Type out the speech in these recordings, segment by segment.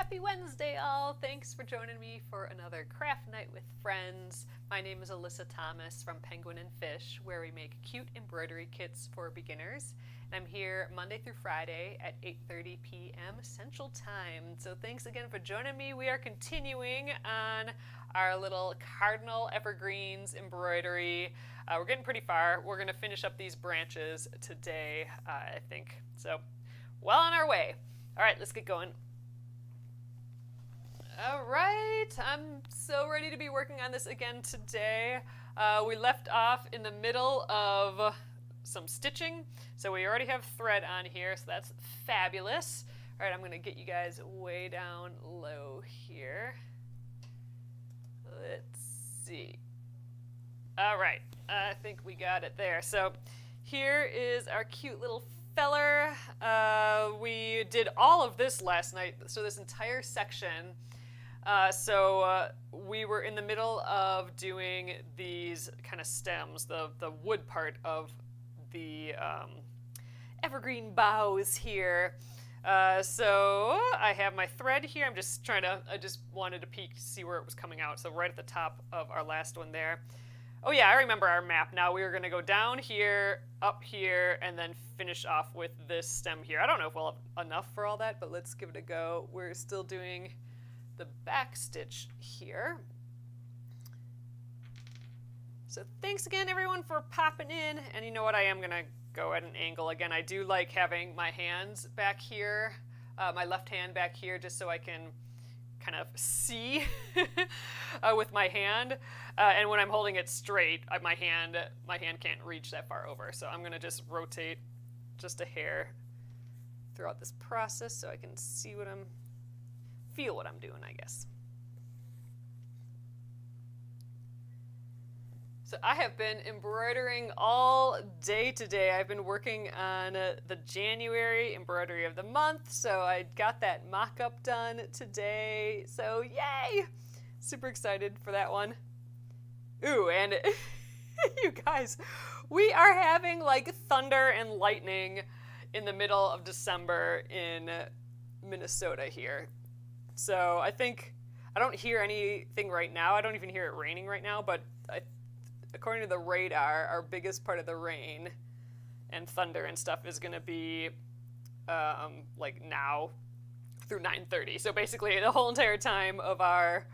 Happy Wednesday, all! Thanks for joining me for another craft night with friends. My name is Alyssa Thomas from Penguin and Fish, where we make cute embroidery kits for beginners. And I'm here Monday through Friday at 8:30 p.m. Central Time. So thanks again for joining me. We are continuing on our little Cardinal Evergreens embroidery. We're getting pretty far. We're going to finish up these branches today, I think. So, well on our way. All right, let's get going. All right, I'm so ready to be working on this again today. We left off in the middle of some stitching, so we already have thread on here, so that's fabulous. All right, I'm going to get you guys way down low here. Let's see. All right, I think we got it there. So here is our cute little feller. We did all of this last night, so this entire section. We were in the middle of doing these kind of stems, the wood part of the evergreen boughs here. So I have my thread here. I just wanted to peek to see where it was coming out. So right at the top of our last one there. Oh yeah, I remember our map now. We were going to go down here, up here, and then finish off with this stem here. I don't know if we'll have enough for all that, but let's give it a go. We're still doing the back stitch here. So thanks again everyone for popping in, and you know what, I am gonna go at an angle again. I do like having my hands back here, my left hand back here, just so I can kind of see with my hand, and when I'm holding it straight, my hand can't reach that far over, so I'm gonna just rotate just a hair throughout this process so I can see feel what I'm doing, I guess. So I have been embroidering all day today. I've been working on the January embroidery of the month, so I got that mock-up done today. So yay! Super excited for that one. Ooh, and you guys, we are having like thunder and lightning in the middle of December in Minnesota here. So I don't hear anything right now. I don't even hear it raining right now, but according to the radar, our biggest part of the rain and thunder and stuff is going to be like now through 9:30. So basically the whole entire time of our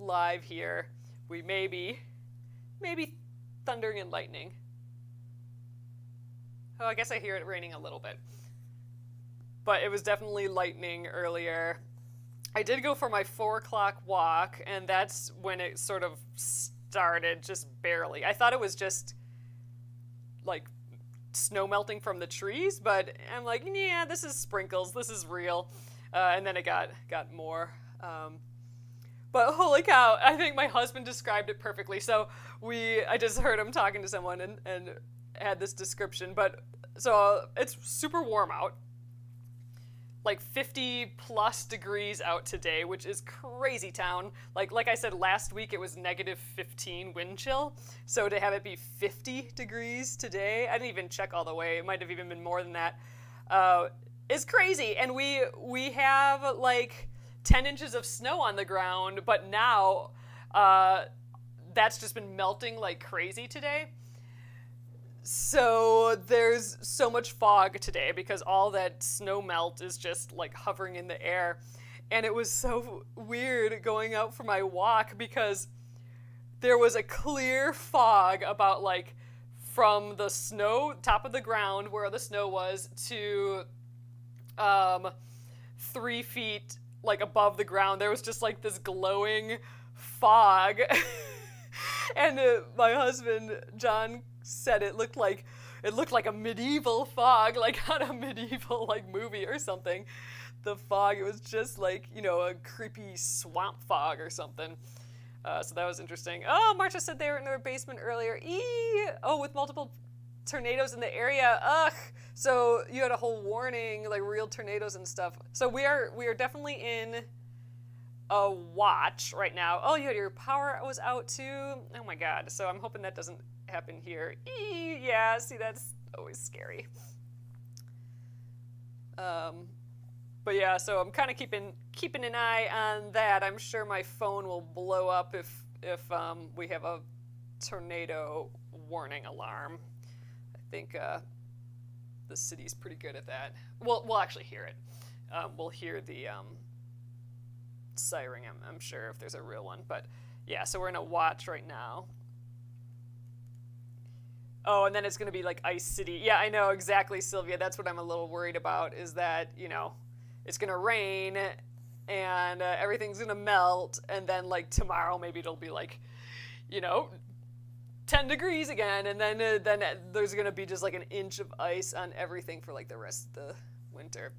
live here, we may be thundering and lightning. Oh, I guess I hear it raining a little bit. But it was definitely lightning earlier. I did go for my 4 o'clock walk, and that's when it sort of started, just barely. I thought it was just like snow melting from the trees, but I'm like, yeah, this is sprinkles, this is real. And then it got more. But holy cow, I think my husband described it perfectly. So I just heard him talking to someone and had this description. But so it's super warm out. Like 50 plus degrees out today, which is crazy town. Like I said last week, it was negative 15 wind chill. So to have it be 50 degrees today, I didn't even check all the way. It might have even been more than that. Is crazy. And we have like 10 inches of snow on the ground, but now that's just been melting like crazy today. So there's so much fog today because all that snow melt is just like hovering in the air. And it was so weird going out for my walk because there was a clear fog about like from the snow, top of the ground where the snow was, to 3 feet like above the ground. There was just like this glowing fog. And my husband, John, said it looked like a medieval fog, like on a medieval like movie or something. The fog, it was just like, a creepy swamp fog or something. So that was interesting. Oh, Marcia said they were in their basement earlier. Oh, with multiple tornadoes in the area. Ugh. So you had a whole warning, like real tornadoes and stuff. So we are definitely in a watch right now. Oh, you had your power was out too. Oh my God. So I'm hoping that doesn't happen here. Yeah, see, that's always scary. But yeah, so I'm kind of keeping an eye on that. I'm sure my phone will blow up if we have a tornado warning alarm. I think the city's pretty good at that. We'll actually hear it. We'll hear the siren, I'm sure, if there's a real one. But yeah, so we're in a watch right now. Oh, and then it's going to be like Ice City. Yeah, I know, exactly, Sylvia. That's what I'm a little worried about, is that, it's going to rain and everything's going to melt. And then, like, tomorrow maybe it'll be like, 10 degrees again. And then there's going to be just like an inch of ice on everything for like the rest of the winter.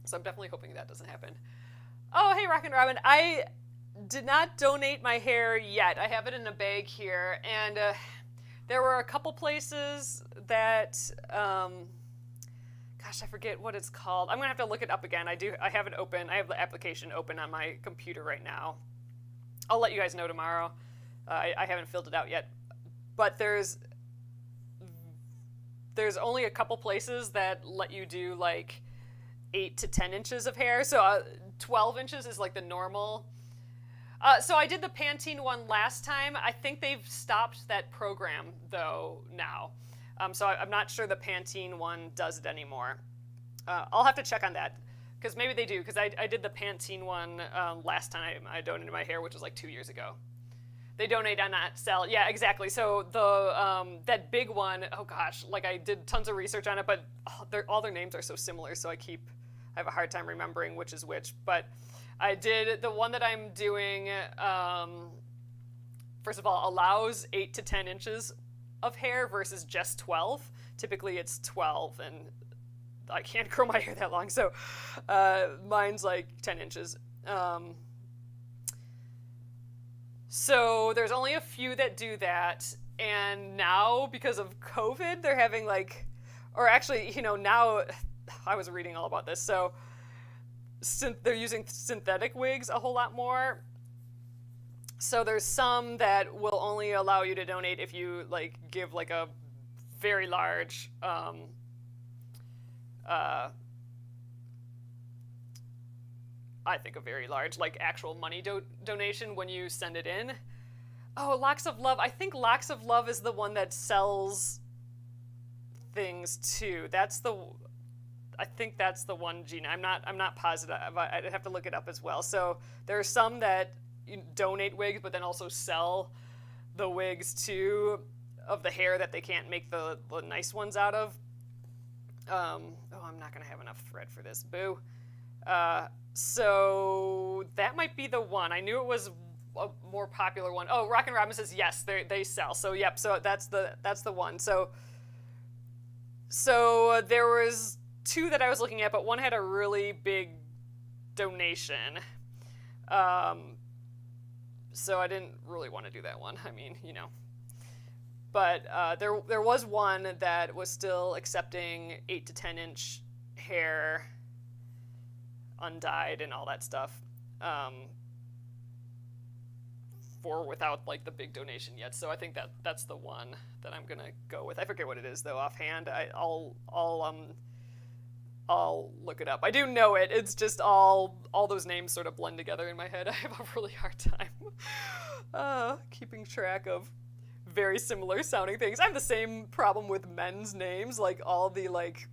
So I'm definitely hoping that doesn't happen. Oh, hey, Rockin' Robin. I did not donate my hair yet. I have it in a bag here. And there were a couple places that, gosh, I forget what it's called. I'm going to have to look it up again. I have it open. I have the application open on my computer right now. I'll let you guys know tomorrow. I haven't filled it out yet. But there's only a couple places that let you do like 8 to 10 inches of hair. So 12 inches is like the normal. So I did the Pantene one last time. I think they've stopped that program though now. So I'm not sure the Pantene one does it anymore. I'll have to check on that because maybe they do, because I did the Pantene one last time I donated my hair, which was like 2 years ago. They donate on that sell. Yeah, exactly. So the that big one, oh gosh, like I did tons of research on it, but all their names are so similar, so I have a hard time remembering which is which. But I did the one that I'm doing, first of all, allows 8 to 10 inches of hair versus just 12. Typically it's 12, and I can't grow my hair that long, so mine's like 10 inches. So there's only a few that do that, and now because of COVID, they're having now I was reading all about this. So they're using synthetic wigs a whole lot more. So there's some that will only allow you to donate if you like give like a very large I think a very large, like, actual money donation when you send it in. Oh, Locks of Love. I think Locks of Love is the one that sells things too. I think that's the one, Gina. I'm not positive. I'd have to look it up as well. So there are some that donate wigs, but then also sell the wigs too, of the hair that they can't make the nice ones out of. I'm not gonna have enough thread for this. Boo. So that might be the one. I knew it was a more popular one. Oh, Rockin' Robin says yes, they sell. So yep, so that's the one. So there was 2 that I was looking at, but one had a really big donation. So I didn't really want to do that one. I mean, But there was one that was still accepting 8 to 10 inch hair, undyed and all that stuff, for without like the big donation yet. So I think that's the one that I'm gonna go with. I forget what it is though offhand. I'll look it up. I do know it. It's just all those names sort of blend together in my head. I have a really hard time keeping track of very similar sounding things. I have the same problem with men's names, like all the like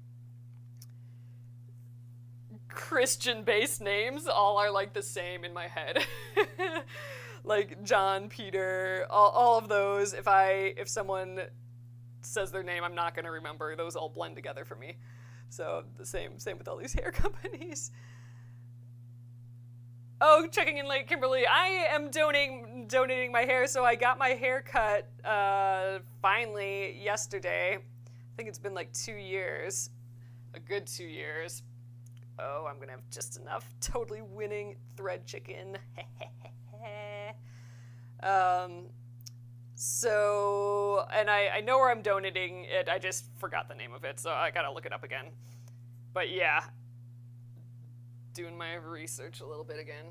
Christian-based names all are like the same in my head. Like John, Peter, all of those. If someone says their name, I'm not going to remember. Those all blend together for me. So the same with all these hair companies. Oh, checking in late, Kimberly. I am donating my hair, so I got my hair cut finally yesterday. I think it's been like 2 years, a good 2 years. Oh, I'm gonna have just enough. Totally winning thread chicken. So, and I know where I'm donating it. I just forgot the name of it, so I gotta look it up again. But yeah, doing my research a little bit again.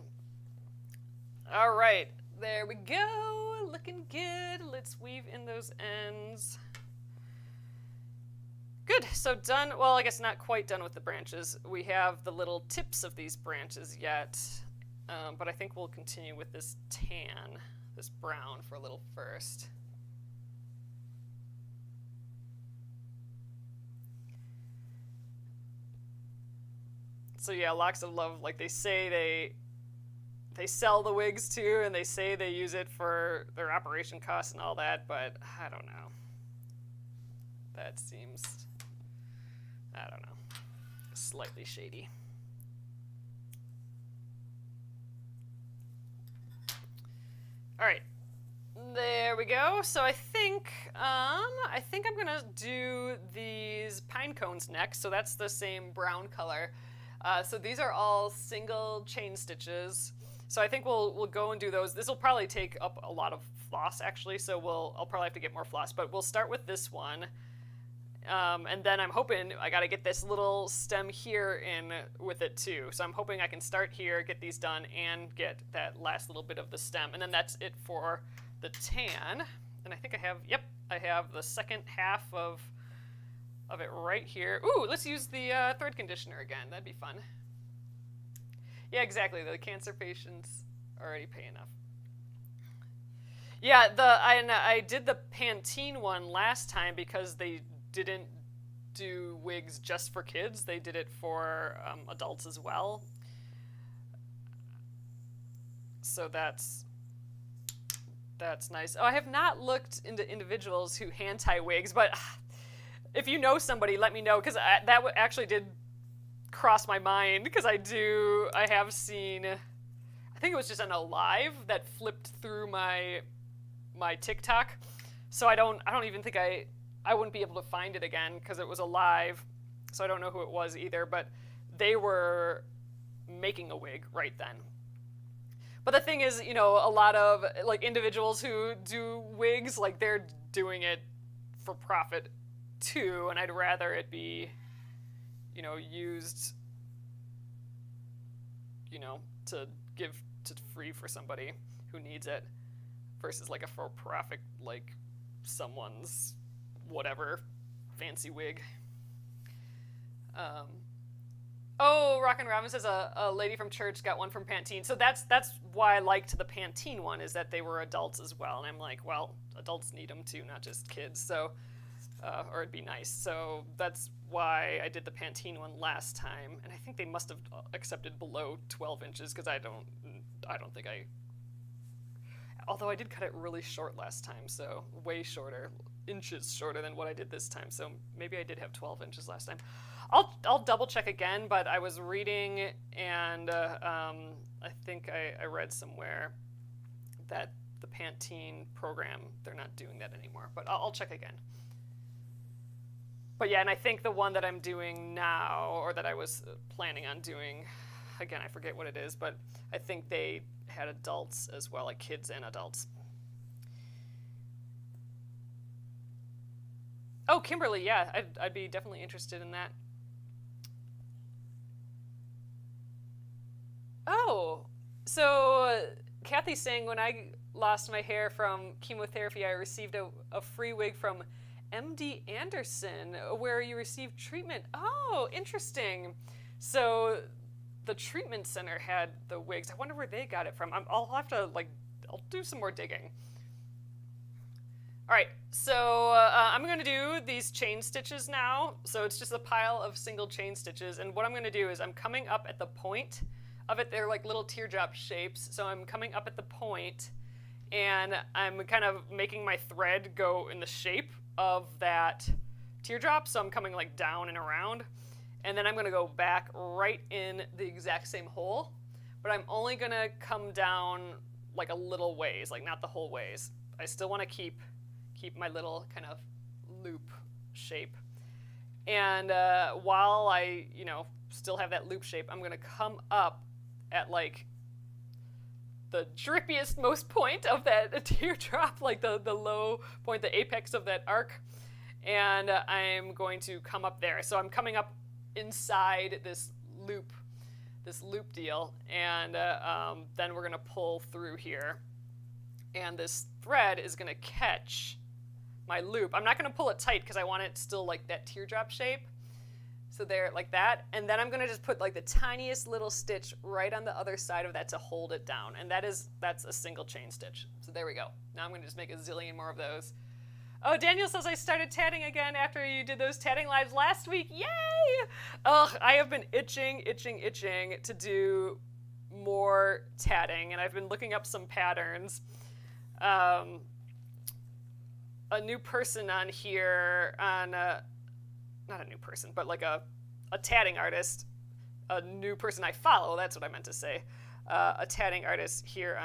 All right, there we go. Looking good. Let's weave in those ends. Good, so done, well, I guess not quite done with the branches. We have the little tips of these branches yet, but I think we'll continue with this tan, this brown for a little first. So yeah, Locks of Love, like they say they sell the wigs too, and they say they use it for their operation costs and all that, but I don't know. That seems, I don't know, slightly shady. All right, there we go. So I think I'm gonna do these pine cones next. So that's the same brown color. So these are all single chain stitches. So I think we'll go and do those. This will probably take up a lot of floss actually, so I'll probably have to get more floss, but we'll start with this one. And then I'm hoping I gotta get this little stem here in with it too. So I'm hoping I can start here, get these done, and get that last little bit of the stem. And then that's it for the tan. And I think I have the second half of it right here. Ooh, let's use the thread conditioner again. That'd be fun. Yeah, exactly. The cancer patients already pay enough. Yeah, I did the Pantene one last time because they didn't do wigs just for kids. They did it for adults as well. So that's nice. Oh, I have not looked into individuals who hand tie wigs, but if you know somebody, let me know, because that actually did cross my mind, because I have seen, I think it was just on a live that flipped through my TikTok, so I don't even think I wouldn't be able to find it again because it was a live, so I don't know who it was either, but they were making a wig right then. But the thing is, a lot of like individuals who do wigs, like they're doing it for profit too, and I'd rather it be, used, to give to free for somebody who needs it versus like a for profit, like someone's whatever fancy wig. Oh, Rockin' Robin says a lady from church got one from Pantene. So that's why I liked the Pantene one, is that they were adults as well. And I'm like, well, adults need them too, not just kids. So, or it'd be nice. So that's why I did the Pantene one last time. And I think they must have accepted below 12 inches because I don't think although I did cut it really short last time, so way shorter, inches shorter than what I did this time. So maybe I did have 12 inches last time. I'll double check again, but I was reading, and I think I read somewhere that the Pantene program, they're not doing that anymore, but I'll check again. But yeah, and I think the one that I'm doing now, or that I was planning on doing, again, I forget what it is, but I think they had adults as well, like kids and adults. Oh, Kimberly, yeah, I'd be definitely interested in that. Oh, so Kathy's saying when I lost my hair from chemotherapy, I received a free wig from MD Anderson, where you received treatment. Oh, interesting. So the treatment center had the wigs. I wonder where they got it from. I'll have to, I'll do some more digging. All right, so I'm going to do these chain stitches now. So it's just a pile of single chain stitches. And what I'm going to do is I'm coming up at the point of it. They're like little teardrop shapes. So I'm coming up at the point, and I'm kind of making my thread go in the shape of that teardrop. So I'm coming like down and around. And then I'm going to go back right in the exact same hole. But I'm only going to come down like a little ways, like not the whole ways. I still want to keep my little kind of loop shape. And while I, still have that loop shape, I'm going to come up at like the drippiest most point of that teardrop, like the low point, the apex of that arc. And I'm going to come up there. So I'm coming up inside this loop deal, and then we're going to pull through here. And this thread is going to catch my loop. I'm not going to pull it tight because I want it still like that teardrop shape. So there, like that. And then I'm going to just put like the tiniest little stitch right on the other side of that to hold it down. And that's a single chain stitch. So there we go. Now I'm going to just make a zillion more of those. Oh, Daniel says I started tatting again after you did those tatting lives last week. Yay! Ugh, I have been itching to do more tatting, and I've been looking up some patterns. A new person on here, not a new person, but like a tatting artist, a new person I follow, that's what I meant to say, a tatting artist here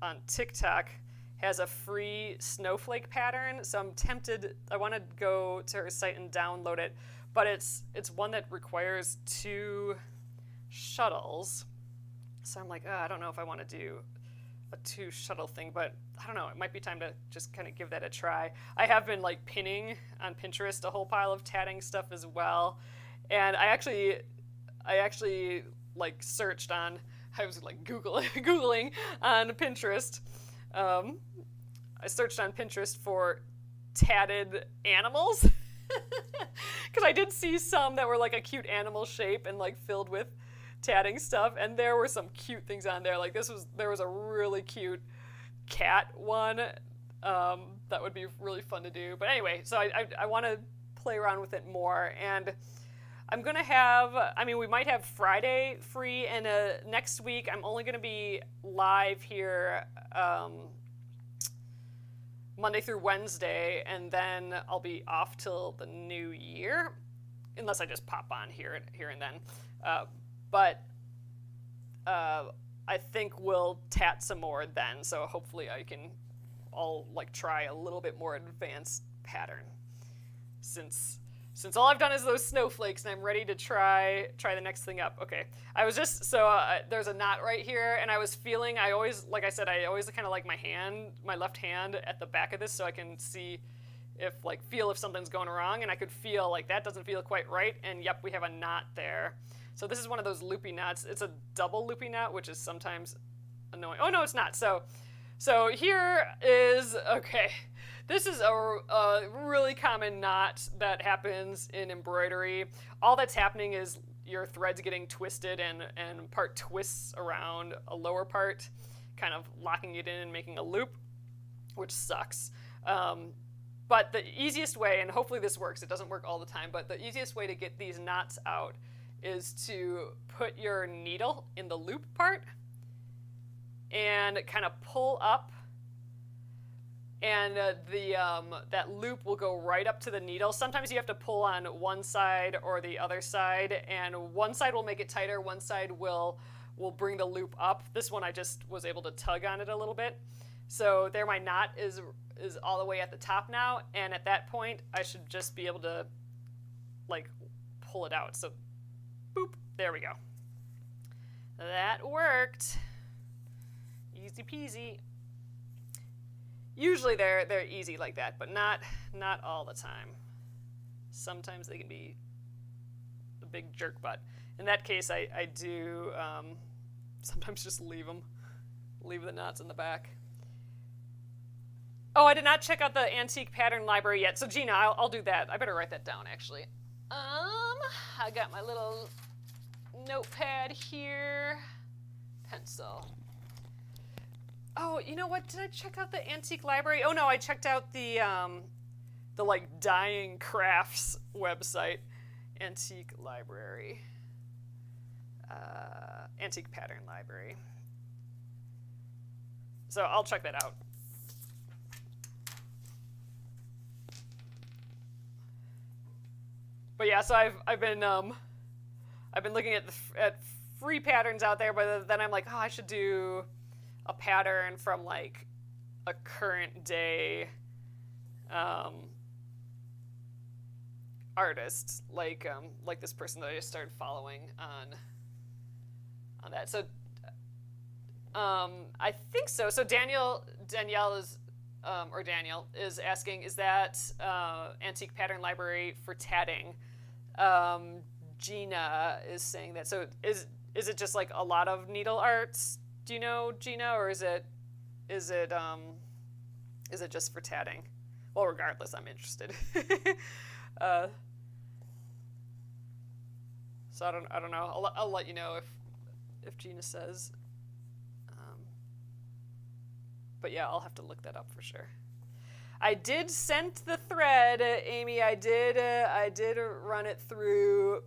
on TikTok has a free snowflake pattern, so I'm tempted. I want to go to her site and download it, but it's one that requires 2 shuttles. So I'm like, I don't know if I want to do a 2 shuttle thing, but I don't know. It might be time to just kind of give that a try. I have been like pinning on Pinterest a whole pile of tatting stuff as well, and I actually like searched on. I was like googling on Pinterest. I searched on Pinterest for tatted animals because I did see some that were like a cute animal shape and like filled with tatting stuff, and there were some cute things on there. Like there was a really cute cat one that would be really fun to do. But anyway, so I want to play around with it more, and I'm going to have, we might have Friday free, and next week I'm only going to be live here Monday through Wednesday, and then I'll be off till the new year, unless I just pop on here and then. But I think we'll tat some more then, so hopefully I'll like try a little bit more advanced pattern. Since all I've done is those snowflakes, and I'm ready to try the next thing up. Okay, I was just, there's a knot right here, and I was feeling, I always kind of like my left hand at the back of this, so I can see feel if something's going wrong, and I could feel like that doesn't feel quite right, and yep, we have a knot there. So this is one of those loopy knots. It's a double loopy knot, which is sometimes annoying. Oh no, it's not. So here is, okay. This is a really common knot that happens in embroidery. All that's happening is your thread's getting twisted, and part twists around a lower part, kind of locking it in and making a loop, which sucks. But the easiest way, and hopefully this works, it doesn't work all the time, but the easiest way to get these knots out is to put your needle in the loop part and kind of pull up, and that loop will go right up to the needle. Sometimes you have to pull on one side or the other side, and one side will make it tighter, one side will bring the loop up. This one I just was able to tug on it a little bit. So there, my knot is all the way at the top now, and at that point I should just be able to like pull it out. So boop, there we go. That worked. Easy peasy. Usually they're easy like that, but not all the time. Sometimes they can be a big jerk butt. In that case, I do sometimes just leave the knots in the back. Oh, I did not check out the antique pattern library yet. So Gina, I'll do that. I better write that down actually. I got my little notepad here, pencil. Oh, you know what? Did I check out the antique library? Oh no, I checked out the like dying crafts website, antique library, antique pattern library. So I'll check that out. But yeah, so I've been looking at free patterns out there, but then I'm like, oh, I should do a pattern from like a current day artist, like this person that I just started following on that. So I think so. So Danielle is asking, is that antique pattern library for tatting? Gina is saying that. So is it just like a lot of needle arts? Do you know, Gina, or is it just for tatting? Well, regardless, I'm interested. uh, so I don't know. I'll let you know if Gina says. But yeah, I'll have to look that up for sure. I did scent the thread, Amy. I did run it through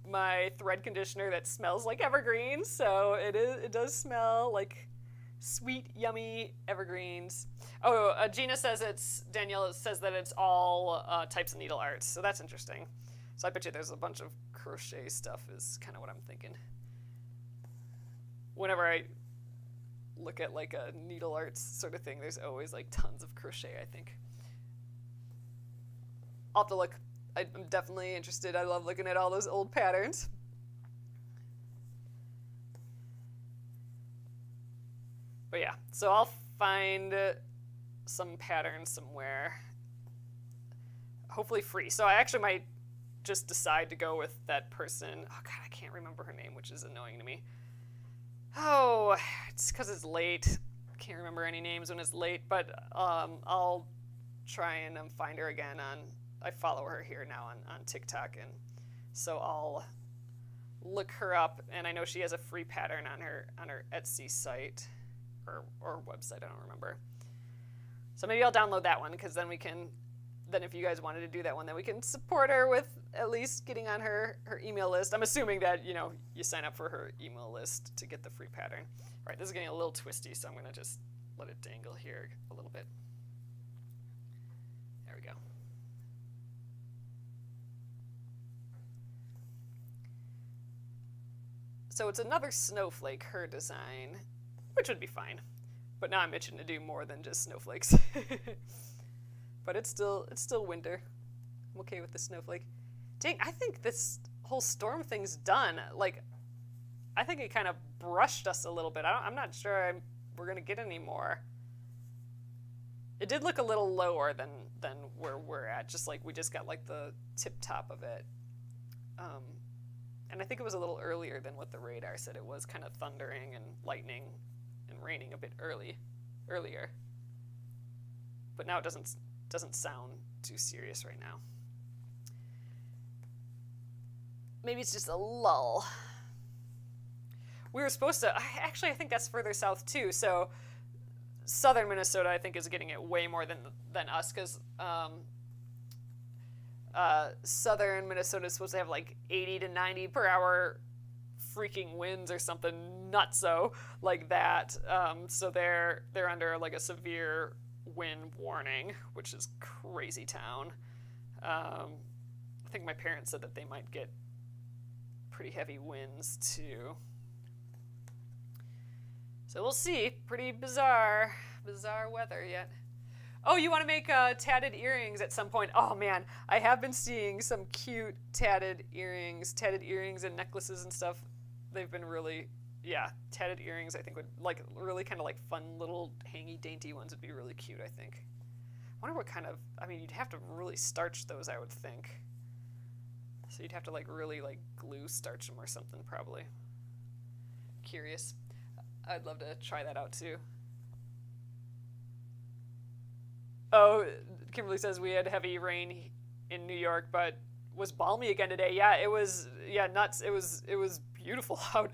my thread conditioner that smells like evergreens. So it does smell like sweet, yummy evergreens. Oh, Danielle says that it's all types of needle arts. So that's interesting. So I bet you there's a bunch of crochet stuff is kind of what I'm thinking. Whenever I look at like a needle arts sort of thing, there's always like tons of crochet, I think. I'll have to look. I'm definitely interested. I love looking at all those old patterns. But yeah, so I'll find some patterns somewhere, hopefully free. So I actually might just decide to go with that person. Oh God, I can't remember her name, which is annoying to me. Oh, it's because it's late. I can't remember any names when it's late, but I'll try and find her again I follow her here now on TikTok, and so I'll look her up, and I know she has a free pattern on her Etsy site or website, I don't remember. So maybe I'll download that one, because then if you guys wanted to do that one, then we can support her with at least getting on her email list. I'm assuming that, you sign up for her email list to get the free pattern. All right, this is getting a little twisty, so I'm going to just let it dangle here a little bit. There we go. So it's another snowflake, her design, which would be fine. But now I'm itching to do more than just snowflakes. But it's still winter. I'm okay with the snowflake. Dang, I think this whole storm thing's done. Like, I think it kind of brushed us a little bit. I'm not sure we're going to get any more. It did look a little lower than where we're at, just like we just got like the tip top of it. And I think it was a little earlier than what the radar said it was, kind of thundering and lightning and raining a bit earlier. But now it doesn't sound too serious right now. Maybe it's just a lull. We were supposed to, I think that's further south too, so southern Minnesota I think is getting it way more than us, because southern Minnesota is supposed to have like 80 to 90 per hour freaking winds or something nutso like that. So they're under like a severe wind warning, which is crazy town. I think my parents said that they might get pretty heavy winds too. So we'll see. Pretty bizarre weather yet. Oh, you want to make tatted earrings at some point? Oh man, I have been seeing some cute tatted earrings and necklaces and stuff. They've been really, tatted earrings I think would, like, really kind of like fun little hangy dainty ones would be really cute, I think. I wonder what kind of, you'd have to really starch those, I would think. So you'd have to like really like glue starch them or something probably. Curious. I'd love to try that out too. Oh, Kimberly says we had heavy rain in New York, but was balmy again today. Yeah, it was, nuts. It was beautiful out.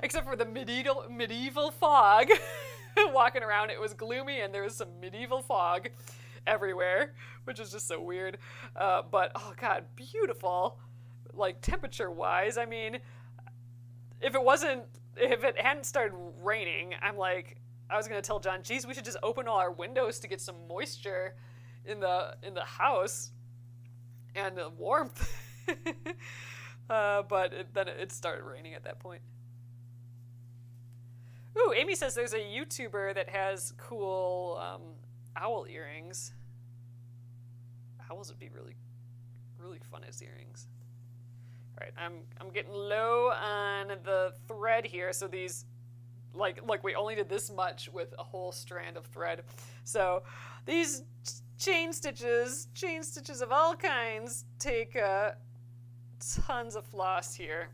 Except for the medieval fog. Walking around, it was gloomy and there was some medieval fog everywhere, which is just so weird. But, oh God, beautiful. Like, temperature-wise, if it hadn't started raining, I was gonna tell John, geez, we should just open all our windows to get some moisture in the house and the warmth. But then it started raining at that point. Ooh, Amy says there's a YouTuber that has cool owl earrings. Owls would be really, really fun as earrings. All right, I'm getting low on the thread here, so these. Like we only did this much with a whole strand of thread. So these chain stitches of all kinds take tons of floss here.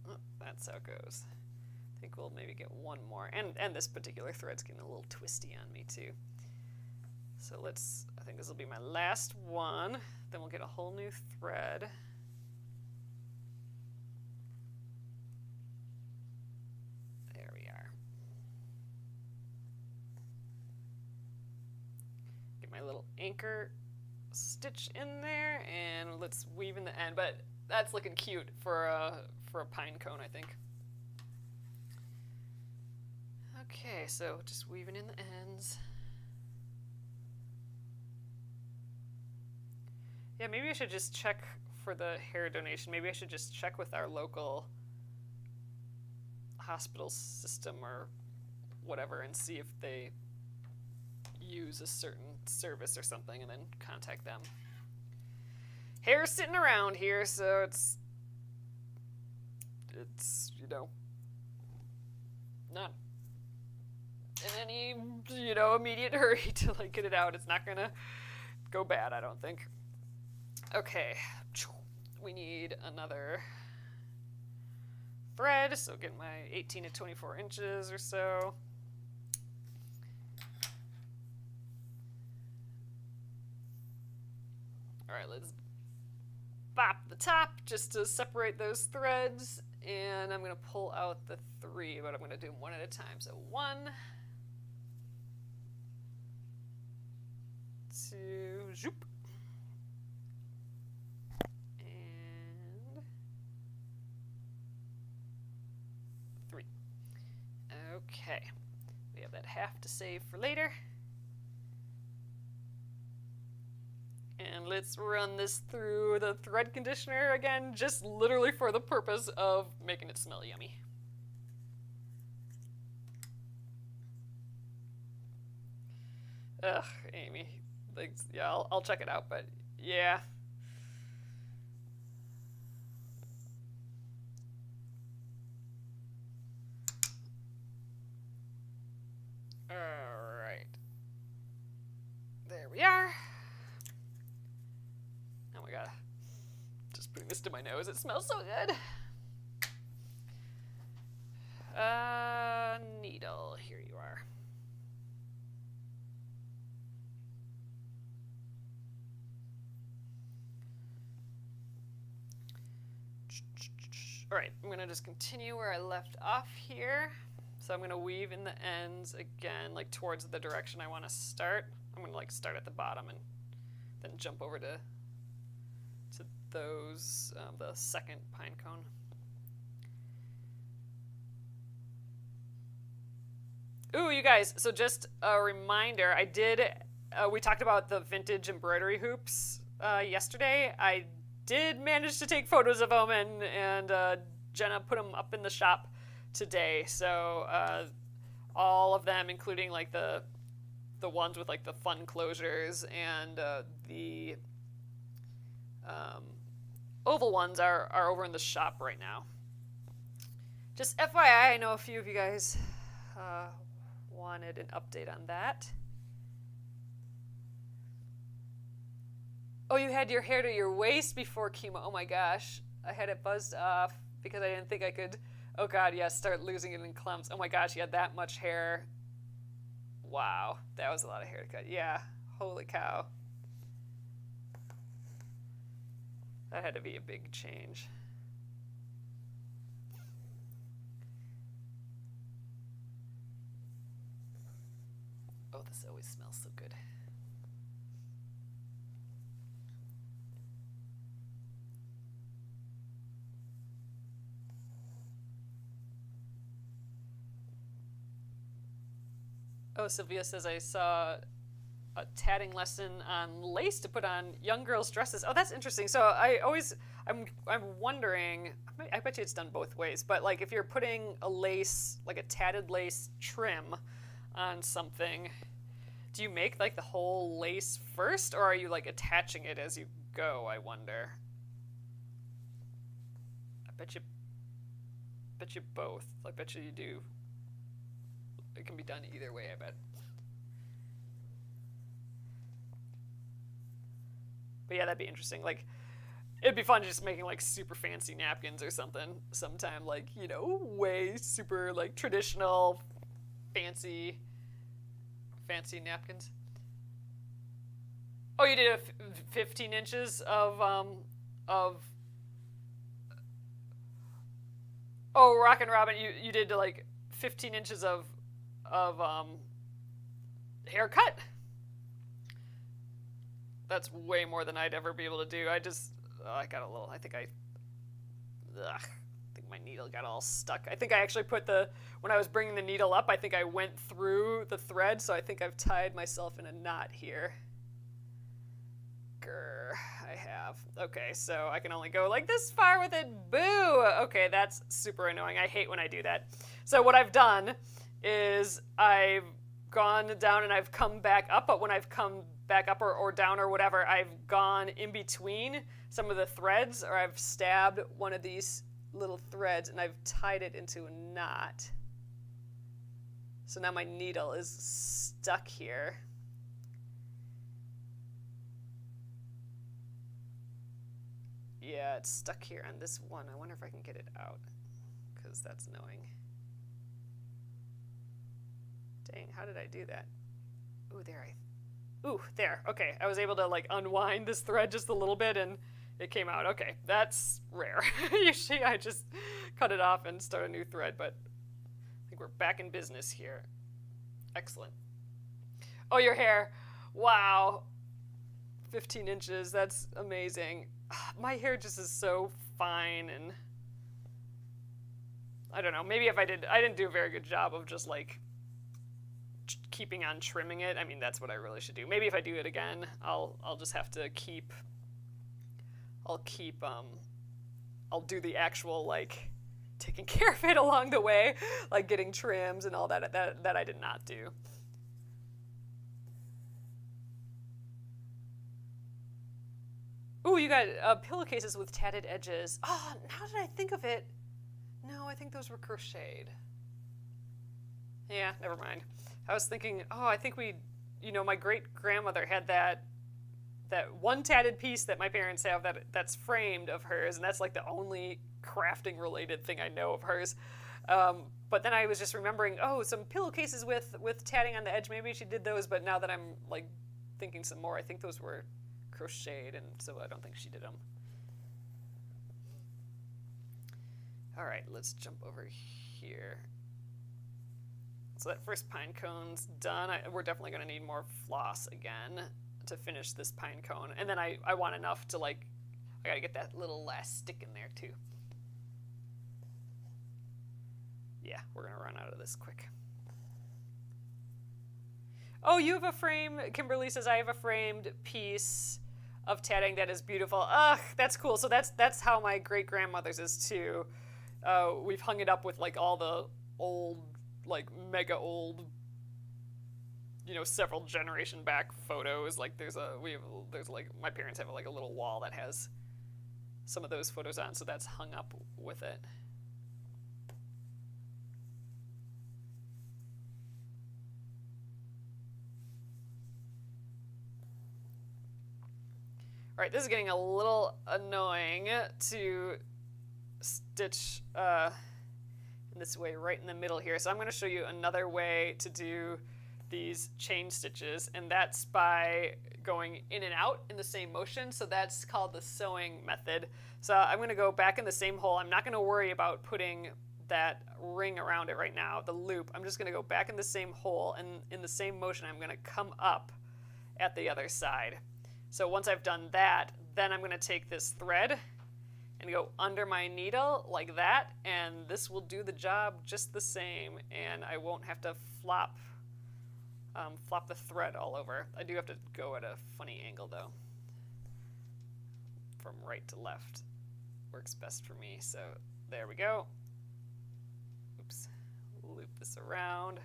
Oh, that's how it goes. think we'll maybe get one more. And this particular thread's getting a little twisty on me too. So I think this will be my last one. Then we'll get a whole new thread. There we are. Get my little anchor stitch in there, and let's weave in the end. But that's looking cute for a pine cone, I think. Okay, so just weaving in the ends. Yeah, maybe I should just check for the hair donation. Maybe I should just check with our local hospital system or whatever and see if they use a certain service or something, and then contact them. Hair's sitting around here, so it's you know, not in any, you know, immediate hurry to like get it out. It's not gonna go bad, I don't think. Okay, we need another thread, so get my 18 to 24 inches or so. All right, let's bop the top just to separate those threads, and I'm gonna pull out the 3, but I'm gonna do them one at a time. So 1, 2, zoop. And 3. Okay, we have that half to save for later. And let's run this through the thread conditioner again, just literally for the purpose of making it smell yummy. Ugh, Amy. Like, yeah, I'll check it out, but yeah. All right. There we are. Oh my god. Just putting this to my nose. It smells so good. Needle. Here you are. All right, I'm gonna just continue where I left off here. So I'm gonna weave in the ends again, like towards the direction I want to start. I'm gonna like start at the bottom and then jump over to those, the second pine cone. Ooh, you guys, so just a reminder, we talked about the vintage embroidery hoops yesterday. I did manage to take photos of them, and Jenna put them up in the shop today. So all of them, including like the ones with like the fun closures and the oval ones are over in the shop right now. Just FYI, I know a few of you guys wanted an update on that. Oh, you had your hair to your waist before chemo. Oh my gosh. I had it buzzed off because I didn't think I could, oh god, yeah, start losing it in clumps. Oh my gosh, you had that much hair. Wow, that was a lot of hair to cut. Yeah, holy cow. That had to be a big change. Oh, this always smells so good. Oh, Sylvia says I saw a tatting lesson on lace to put on young girls' dresses. Oh, that's interesting. So I'm wondering, I bet you it's done both ways, but like if you're putting a lace, like a tatted lace trim on something, do you make like the whole lace first, or are you like attaching it as you go, I wonder? I bet you both. I bet you do. It can be done either way, I bet. But yeah, that'd be interesting. Like, It'd be fun just making like super fancy napkins or something sometime, like, you know, way super like traditional, fancy napkins. Oh, you did 15 inches of. Oh, Rockin' Robin, you did like 15 inches of haircut. That's way more than I'd ever be able to do. I got a little. I think my needle got all stuck. I think I actually when I was bringing the needle up, I think I went through the thread, so I think I've tied myself in a knot here. Grr, I have. Okay, so I can only go like this far with it. Boo! Okay, that's super annoying. I hate when I do that. So what I've done is I've gone down and I've come back up, but when I've come back up or down or whatever, I've gone in between some of the threads, or I've stabbed one of these little threads and I've tied it into a knot. So now my needle is stuck here. Yeah, it's stuck here on this one. I wonder if I can get it out, because that's annoying. Dang, how did I do that? Ooh, there. Okay, I was able to like unwind this thread just a little bit and it came out. Okay, that's rare. Usually I just cut it off and start a new thread, but I think we're back in business here. Excellent. Oh, your hair. Wow. 15 inches, that's amazing. My hair just is so fine, and I don't know, maybe if I didn't do a very good job of just like keeping on trimming it. I mean, that's what I really should do. Maybe if I do it again, I'll just have to I'll do the actual like taking care of it along the way, like getting trims and all that I did not do. Ooh, you got pillowcases with tatted edges. Oh, how did I think of it? No, I think those were crocheted. Yeah, never mind. I was thinking, I think my great-grandmother had that one tatted piece that my parents have that's framed of hers, and that's like the only crafting-related thing I know of hers. But then I was just remembering, some pillowcases with tatting on the edge. Maybe she did those, but now that I'm like thinking some more, I think those were crocheted, and so I don't think she did them. All right, let's jump over here. So that first pine cone's done. We're definitely going to need more floss again to finish this pine cone. And then I want enough to I got to get that little last stick in there too. Yeah, we're going to run out of this quick. Oh, you have a frame. Kimberly says, I have a framed piece of tatting that is beautiful. Ugh, that's cool. So that's how my great-grandmother's is too. We've hung it up with like all the old, like mega old, several generation back photos. Like there's like my parents have like a little wall that has some of those photos on, so that's hung up with it. All right, this is getting a little annoying to stitch in this way right in the middle here. So I'm going to show you another way to do these chain stitches, and that's by going in and out in the same motion. So that's called the sewing method. So I'm going to go back in the same hole. I'm not going to worry about putting that ring around it right now, the loop. I'm just going to go back in the same hole, and in the same motion I'm going to come up at the other side. So once I've done that, then I'm going to take this thread and go under my needle like that, and this will do the job just the same, and I won't have to flop the thread all over. I do have to go at a funny angle though. From right to left works best for me, so there we go. Oops, loop this around.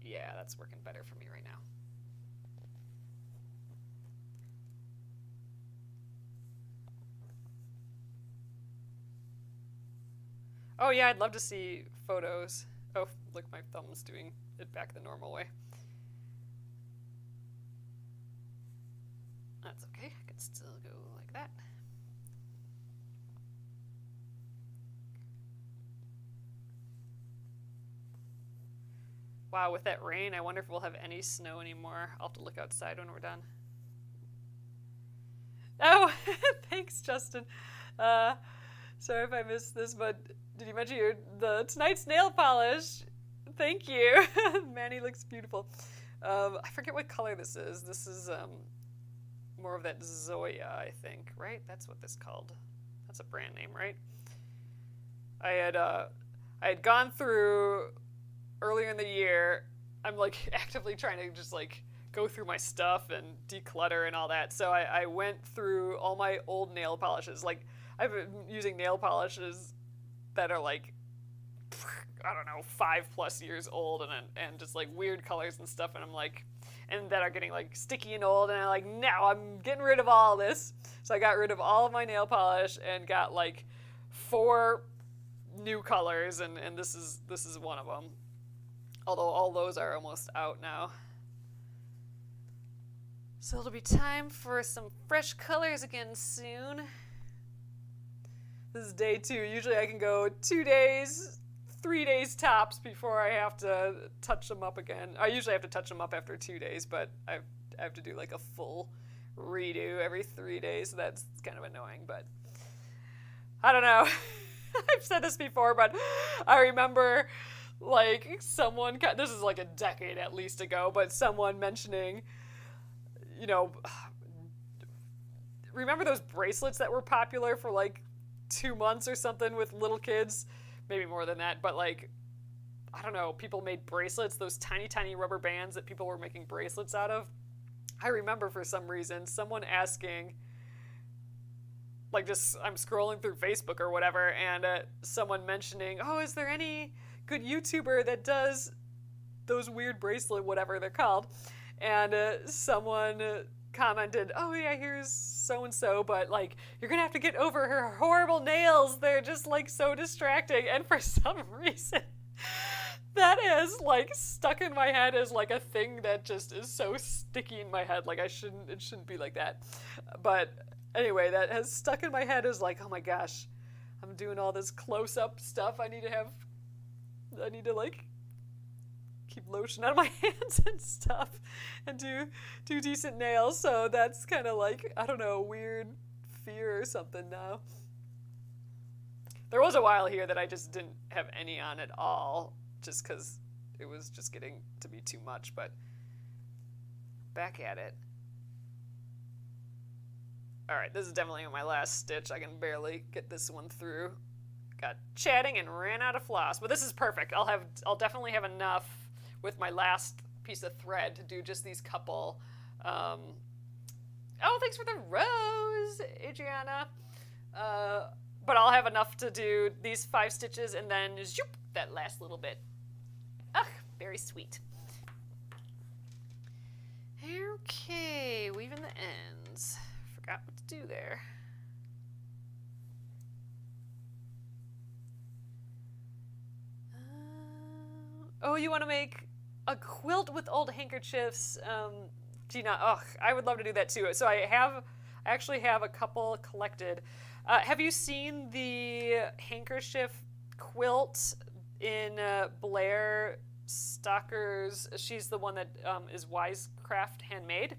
Yeah, that's working better for me right now. Oh yeah, I'd love to see photos. Oh, look, my thumb's doing it back the normal way. That's okay. I can still go like that. Wow, with that rain, I wonder if we'll have any snow anymore. I'll have to look outside when we're done. Oh, thanks, Justin. Sorry if I missed this, but did you mention tonight's nail polish? Thank you. Manny looks beautiful. I forget what color this is. This is more of that Zoya, I think, right? That's what this is called. That's a brand name, right? I had gone through earlier in the year. I'm like actively trying to just like go through my stuff and declutter and all that. So I went through all my old nail polishes. Like I've been using nail polishes that are like, I don't know, 5+ years old and just like weird colors and stuff. And I'm like, and that are getting like sticky and old. And I'm like, now I'm getting rid of all this. So I got rid of all of my nail polish and got like 4 new colors. And this is one of them. Although all those are almost out now. So it'll be time for some fresh colors again soon. This is day 2. Usually I can go 2 days, 3 days tops before I have to touch them up again. I usually have to touch them up after 2 days, but I have to do like a full redo every 3 days. So that's kind of annoying, but I don't know. I've said this before, but I remember like someone, this is like a decade at least ago, but someone mentioning, you know, remember those bracelets that were popular for like 2 months or something with little kids? Maybe more than that, but like, I don't know, people made bracelets, those tiny, tiny rubber bands that people were making bracelets out of. I remember for some reason someone asking, like just, I'm scrolling through Facebook or whatever, and someone mentioning, oh, is there any good YouTuber that does those weird bracelet, whatever they're called? And someone commented, oh yeah, here's so-and-so, but like, you're gonna have to get over her horrible nails. They're just like so distracting. And for some reason, that is like stuck in my head as like a thing that just is so sticky in my head. Like it shouldn't be like that. But anyway, that has stuck in my head as like, oh my gosh, I'm doing all this close-up stuff. I need to like keep lotion on my hands and stuff and do decent nails. So that's kind of like, I don't know, weird fear or something now. There was a while here that I just didn't have any on at all, just because it was just getting to be too much, but back at it. All right, this is definitely my last stitch. I can barely get this one through. Got chatting and ran out of floss, but this is perfect. I'll definitely have enough with my last piece of thread to do just these couple. Oh, thanks for the rose, Adriana. But I'll have enough to do these 5 stitches and then zoop, that last little bit. Ugh, very sweet. Okay, weaving the ends. Forgot what to do there. Oh, you want to make a quilt with old handkerchiefs? Gina, I would love to do that too. So I actually have a couple collected. Have you seen the handkerchief quilt in Blair Stocker's? She's the one that is Wisecraft Handmade.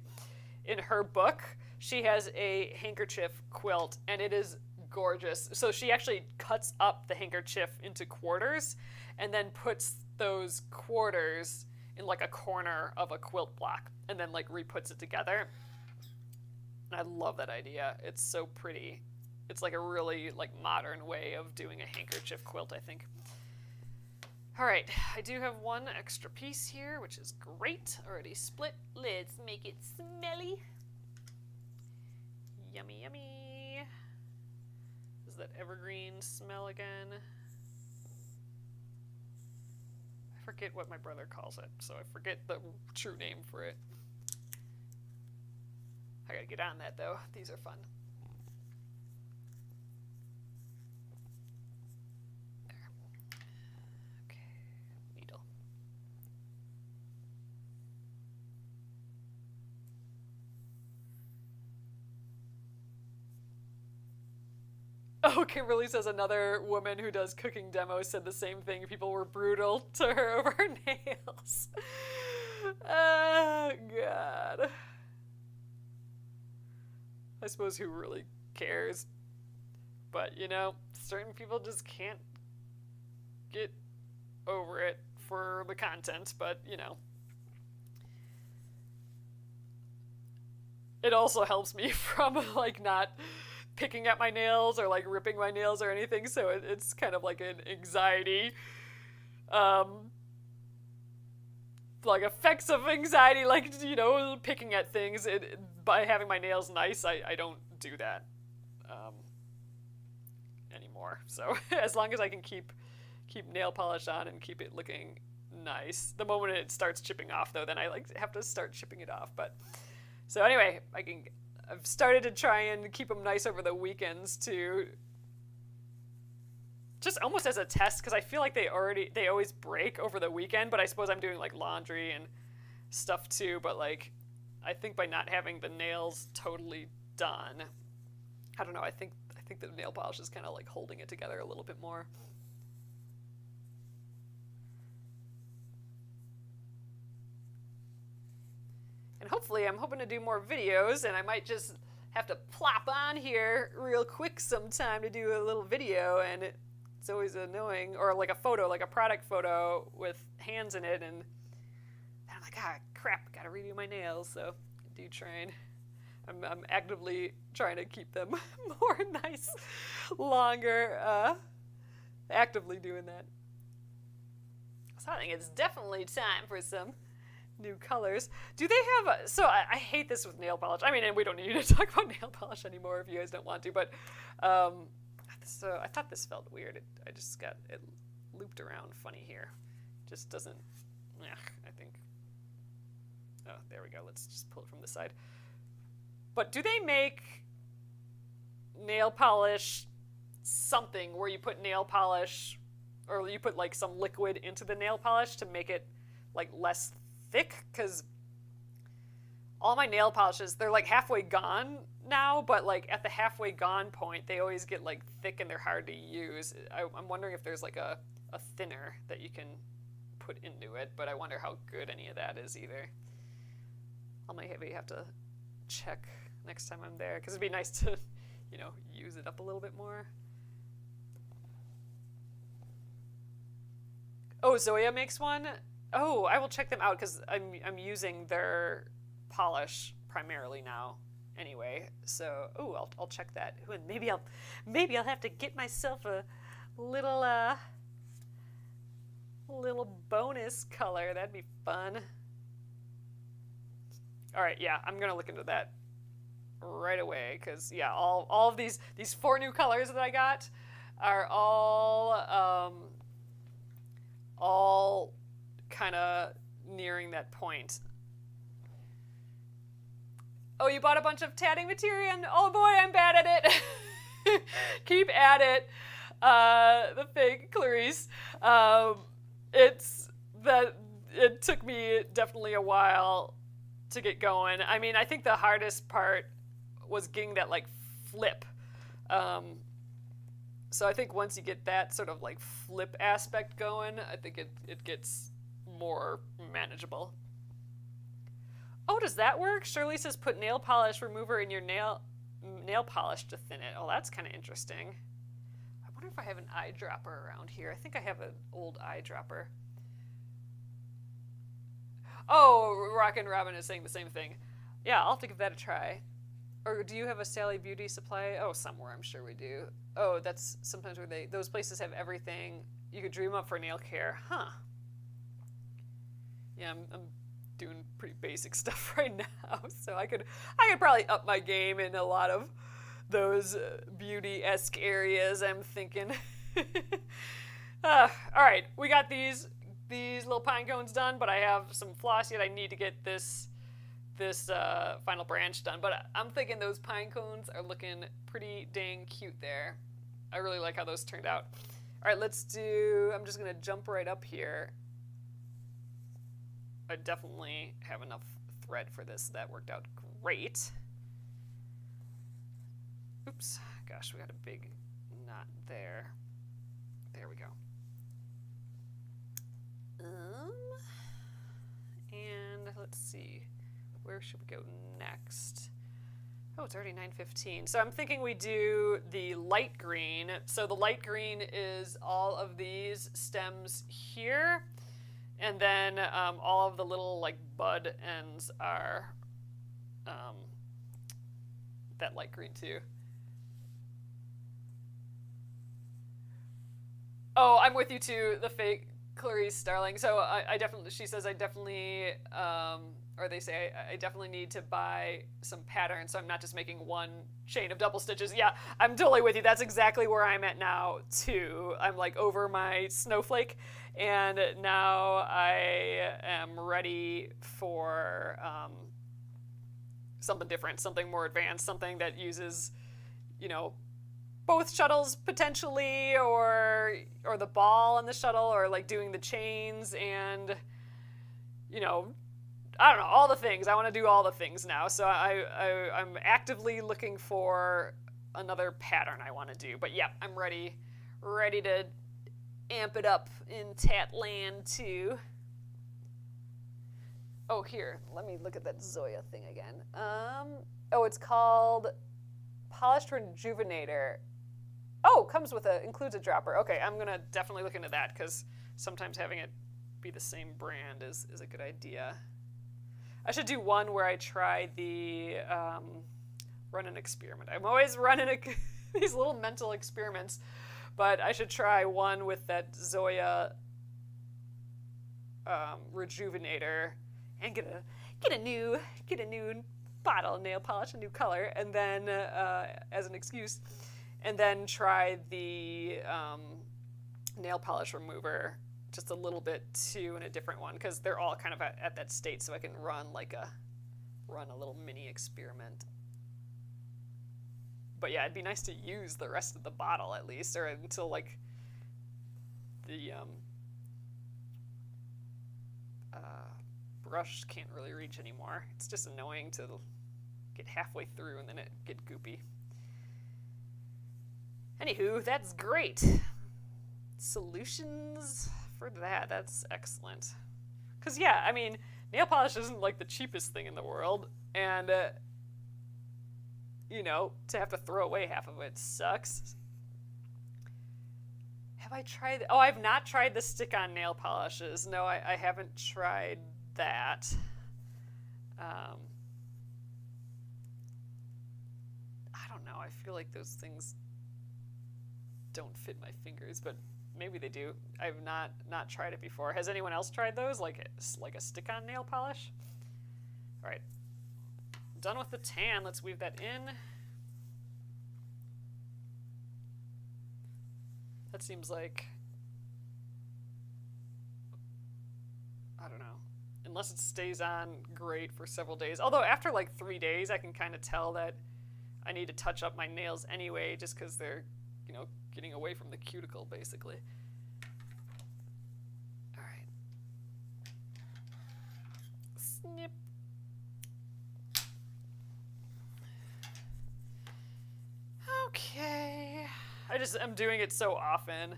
In her book, she has a handkerchief quilt, and it is gorgeous. So she actually cuts up the handkerchief into quarters and then puts those quarters in like a corner of a quilt block and then like re-puts it together. And I love that idea. It's so pretty. It's like a really like modern way of doing a handkerchief quilt, I think. All right, I do have one extra piece here, which is great. Already split. Let's make it smelly. Yummy, yummy. Is that evergreen smell again? I forget what my brother calls it, so I forget the true name for it. I gotta get on that though. These are fun. There. Okay, needle. Oh, Kimberly says another woman who does cooking demos said the same thing. People were brutal to her over her nails. Oh, God. I suppose who really cares? But, you know, certain people just can't get over it for the content, but, you know. It also helps me from, like, not picking at my nails or like ripping my nails or anything, so it's kind of like an anxiety, like effects of anxiety, like, you know, picking at things. By having my nails nice, I don't do that anymore. So as long as I can keep nail polish on and keep it looking nice. The moment it starts chipping off, though, then I like have to start chipping it off. But so anyway, I've started to try and keep them nice over the weekends too, just almost as a test, because I feel like they always break over the weekend, but I suppose I'm doing like laundry and stuff too. But like, I think by not having the nails totally done, I don't know, I think the nail polish is kind of like holding it together a little bit more. And hopefully I'm hoping to do more videos, and I might just have to plop on here real quick sometime to do a little video, and it's always annoying. Or like a photo, like a product photo with hands in it, and I'm like, ah, crap, gotta redo my nails. So I do try and I'm actively trying to keep them more nice, longer, actively doing that. So I think it's definitely time for some new colors. Do they have so I hate this with nail polish. I mean, and we don't need to talk about nail polish anymore if you guys don't want to, but so I thought this felt weird. I just got it looped around funny here. Just doesn't, I think, oh, there we go. Let's just pull it from the side. But do they make nail polish something where you put nail polish, or you put like some liquid into the nail polish to make it like less thick? Because all my nail polishes, they're like halfway gone now, but like at the halfway gone point, they always get like thick and they're hard to use. I'm wondering if there's like a thinner that you can put into it, but I wonder how good any of that is either. I'll maybe have to check next time I'm there, because it'd be nice to, you know, use it up a little bit more. Oh, Zoya makes one? Oh, I will check them out, because I'm using their polish primarily now anyway. So, I'll check that. Ooh, and maybe I'll have to get myself a little bonus color. That'd be fun. All right, yeah, I'm gonna look into that right away, because yeah, all of these 4 new colors that I got are all kind of nearing that point. Oh, you bought a bunch of tatting material, and oh boy, I'm bad at it. Keep at it, the fake Clarice. It took me definitely a while to get going. I mean, I think the hardest part was getting that like flip. So I think once you get that sort of like flip aspect going, I think it gets more manageable. Oh, does that work? Shirley says put nail polish remover in your nail polish to thin it. Oh, that's kind of interesting. I wonder if I have an eyedropper around here. I think I have an old eyedropper. Oh, Rockin' Robin is saying the same thing. Yeah, I'll have to give that a try. Or do you have a Sally Beauty supply? Oh, somewhere, I'm sure we do. Oh, that's sometimes where those places have everything. You could dream up for nail care. Huh. Yeah, I'm doing pretty basic stuff right now, so I could probably up my game in a lot of those beauty-esque areas, I'm thinking. All right, we got these little pine cones done, but I have some floss yet. I need to get this final branch done, but I'm thinking those pine cones are looking pretty dang cute there. I really like how those turned out. All right, I'm just gonna jump right up here. I definitely have enough thread for this. That worked out great. Oops, gosh, we got a big not there. There we go. And let's see, where should we go next? Oh, it's already 9:15. So I'm thinking we do the light green. So the light green is all of these stems here, and then all of the little like bud ends are that light green too. Oh, I'm with you too, the fake Clarice Starling. So I definitely, she says I definitely, or they say I definitely need to buy some patterns, so I'm not just making one chain of double stitches. Yeah, I'm totally with you. That's exactly where I'm at now too. I'm like over my snowflake, and now I am ready for something different, something more advanced, something that uses, you know, both shuttles potentially, or the ball and the shuttle, or like doing the chains and, you know, I don't know, all the things. I want to do all the things now. So I'm actively looking for another pattern I want to do. But yeah, I'm ready to amp it up in Tatland too. Oh, here, let me look at that Zoya thing again. Oh, it's called Polished Rejuvenator. Oh, includes a dropper. Okay, I'm gonna definitely look into that, because sometimes having it be the same brand is a good idea. I should do one where I try the run an experiment. I'm always running these little mental experiments, but I should try one with that Zoya Rejuvenator and get a new bottle of nail polish, a new color, and then as an excuse, and then try the nail polish remover just a little bit too in a different one, because they're all kind of at that state, so I can run a little mini experiment. But yeah, it'd be nice to use the rest of the bottle at least, or until like the brush can't really reach anymore. It's just annoying to get halfway through and then it get goopy. Anywho, that's great. Solutions for that, that's excellent. Because yeah, I mean, nail polish isn't like the cheapest thing in the world, and you know, to have to throw away half of it sucks. Have I tried? Oh, I've not tried the stick-on nail polishes. No, I haven't tried that. I don't know. I feel like those things don't fit my fingers, but maybe they do. I've not tried it before. Has anyone else tried those, like a stick-on nail polish? All right, done with the tan. Let's weave that in. That seems like, I don't know, unless it stays on great for several days. Although after like 3 days, I can kind of tell that I need to touch up my nails anyway, just because they're, you know, getting away from the cuticle, basically. All right. Snip. Okay. I'm doing it so often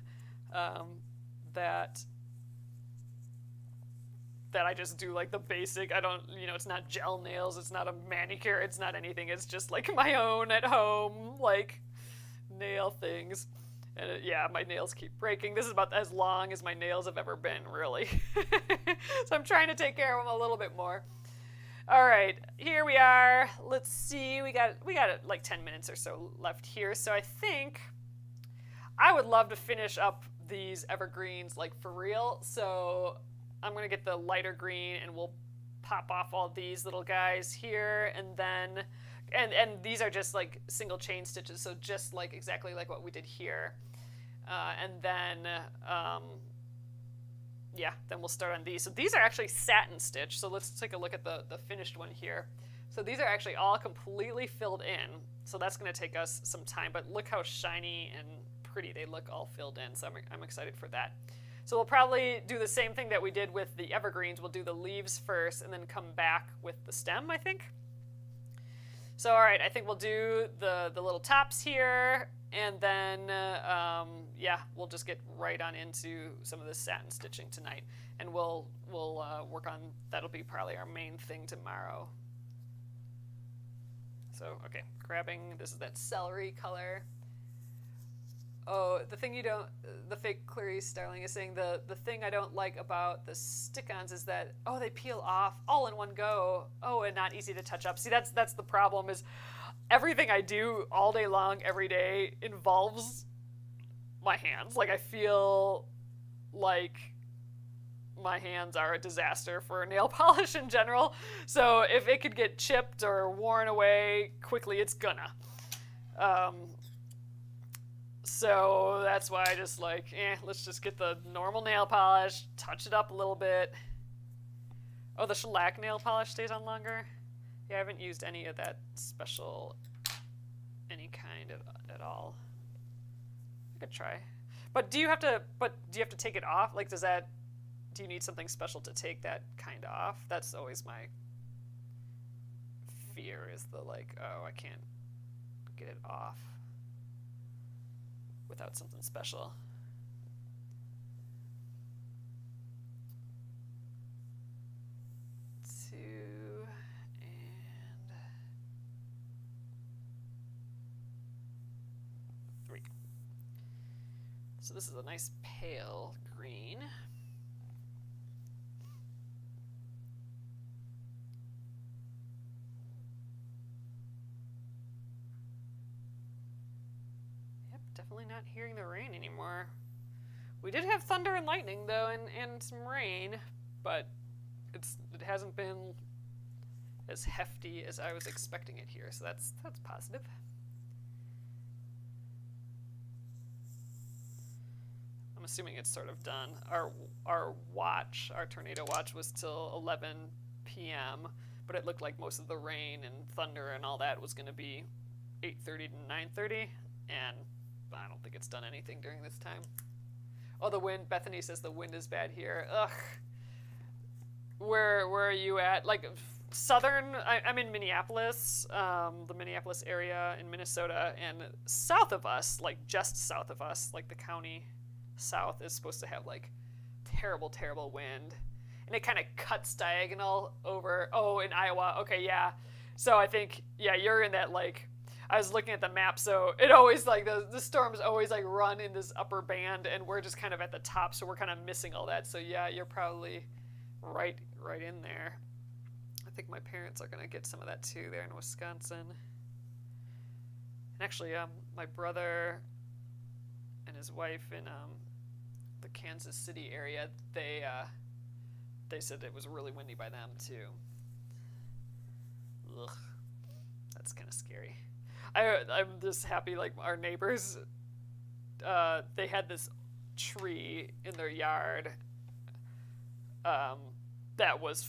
that I just do like the basic. I don't, you know, it's not gel nails, it's not a manicure, it's not anything. It's just like my own at home, like, nail things. And yeah, my nails keep breaking. This is about as long as my nails have ever been, really. So I'm trying to take care of them a little bit more. All right, here we are. Let's see, we got like 10 minutes or so left here. So I think I would love to finish up these evergreens like for real. So I'm gonna get the lighter green and we'll pop off all these little guys here, and then and these are just like single chain stitches, so just like exactly like what we did here. And then yeah, then we'll start on these. So these are actually Satin Stitch. So let's take a look at the finished one here. So these are actually all completely filled in. So that's going to take us some time, but look how shiny and pretty they look all filled in. So I'm excited for that. So we'll probably do the same thing that we did with the evergreens. We'll do the leaves first and then come back with the stem, I think. So, all right, I think we'll do the little tops here, and then, yeah, we'll just get right on into some of the satin stitching tonight, and we'll work on, that'll be probably our main thing tomorrow. So, okay, grabbing, this is that celery color. Oh, the thing the fake Clarice Starling is saying, the thing I don't like about the stick-ons is that, oh, they peel off all in one go. Oh, and not easy to touch up. See, that's the problem, is everything I do all day long, every day, involves my hands. Like, I feel like my hands are a disaster for nail polish in general. So if it could get chipped or worn away quickly, it's gonna. So that's why I just like, let's just get the normal nail polish, touch it up a little bit. Oh, the shellac nail polish stays on longer? Yeah, I haven't used any of that special, any kind of at all. I could try. But do you have to take it off? Like, do you need something special to take that kind off? That's always my fear, is the like, oh, I can't get it off without something special. Two and three. So this is a nice pale green. Definitely not hearing the rain anymore. We did have thunder and lightning though, and some rain, but it hasn't been as hefty as I was expecting it here, so that's positive. I'm assuming it's sort of done. Our tornado watch was till 11 p.m., but it looked like most of the rain and thunder and all that was going to be 8:30 to 9:30, and I don't think it's done anything during this time. Oh, the wind. Bethany says the wind is bad here. Ugh. Where are you at? Like, southern, I'm in Minneapolis, the Minneapolis area in Minnesota, and south of us, like just south of us, like the county south is supposed to have like terrible, terrible wind. And it kind of cuts diagonal over, oh, in Iowa. Okay, yeah. So I think, yeah, you're in that, like, I was looking at the map, so it always, like, the storms always, like, run in this upper band, and we're just kind of at the top, so we're kind of missing all that. So, yeah, you're probably right in there. I think my parents are going to get some of that, too, there in Wisconsin. And actually, my brother and his wife in the Kansas City area, they said it was really windy by them, too. Ugh. That's kind of scary. I'm just happy, like, our neighbors, they had this tree in their yard that was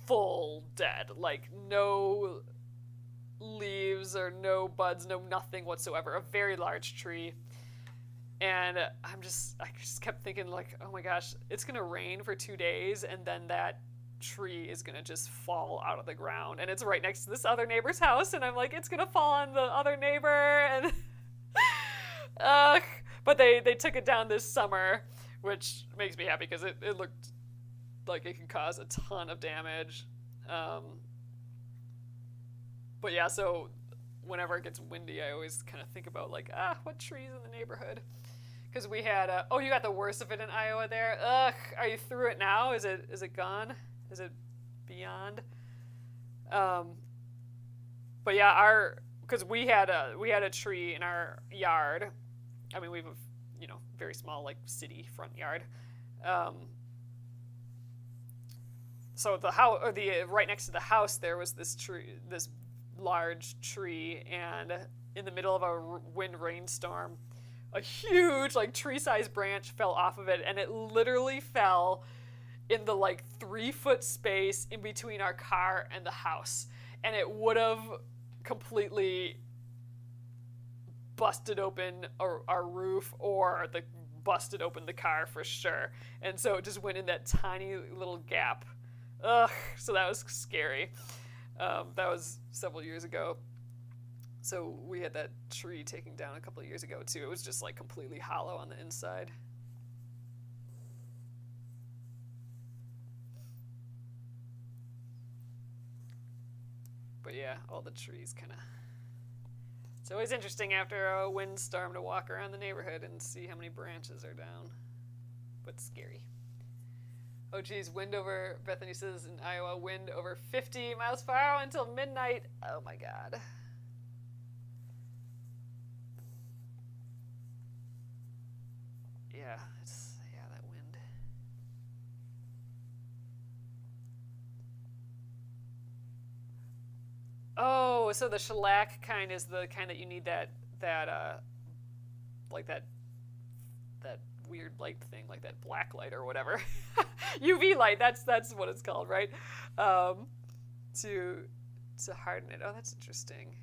full dead. Like, no leaves or no buds, no nothing whatsoever. A very large tree. And I just kept thinking, like, oh my gosh, it's going to rain for 2 days, and then that tree is gonna just fall out of the ground, and it's right next to this other neighbor's house, and I'm like, it's gonna fall on the other neighbor, and but they took it down this summer, which makes me happy because it looked like it could cause a ton of damage. But yeah, so whenever it gets windy, I always kind of think about, like, what trees in the neighborhood, because we had oh, you got the worst of it in Iowa there. Ugh, are you through it now? Is it gone? Is it beyond? But yeah, because we had a tree in our yard. I mean, we have a very small, like, city front yard. So the house, or the right next to the house, there was this tree, this large tree, and in the middle of a wind rainstorm, a huge, like, tree-sized branch fell off of it, and it literally fell in the, like, 3-foot space in between our car and the house. And it would have completely busted open our roof, or busted open the car for sure. And so it just went in that tiny little gap. Ugh, so that was scary. That was several years ago. So we had that tree taken down a couple of years ago too. It was just like completely hollow on the inside. But yeah, all the trees kind of... It's always interesting after a windstorm to walk around the neighborhood and see how many branches are down. But scary. Oh geez, wind over, Bethany says in Iowa, wind over 50 miles per hour until midnight. Oh my God. Yeah, that wind. Oh, so the shellac kind is the kind that you need that like that weird light thing, like that black light or whatever. UV light, that's what it's called, right? To harden it. Oh, that's interesting.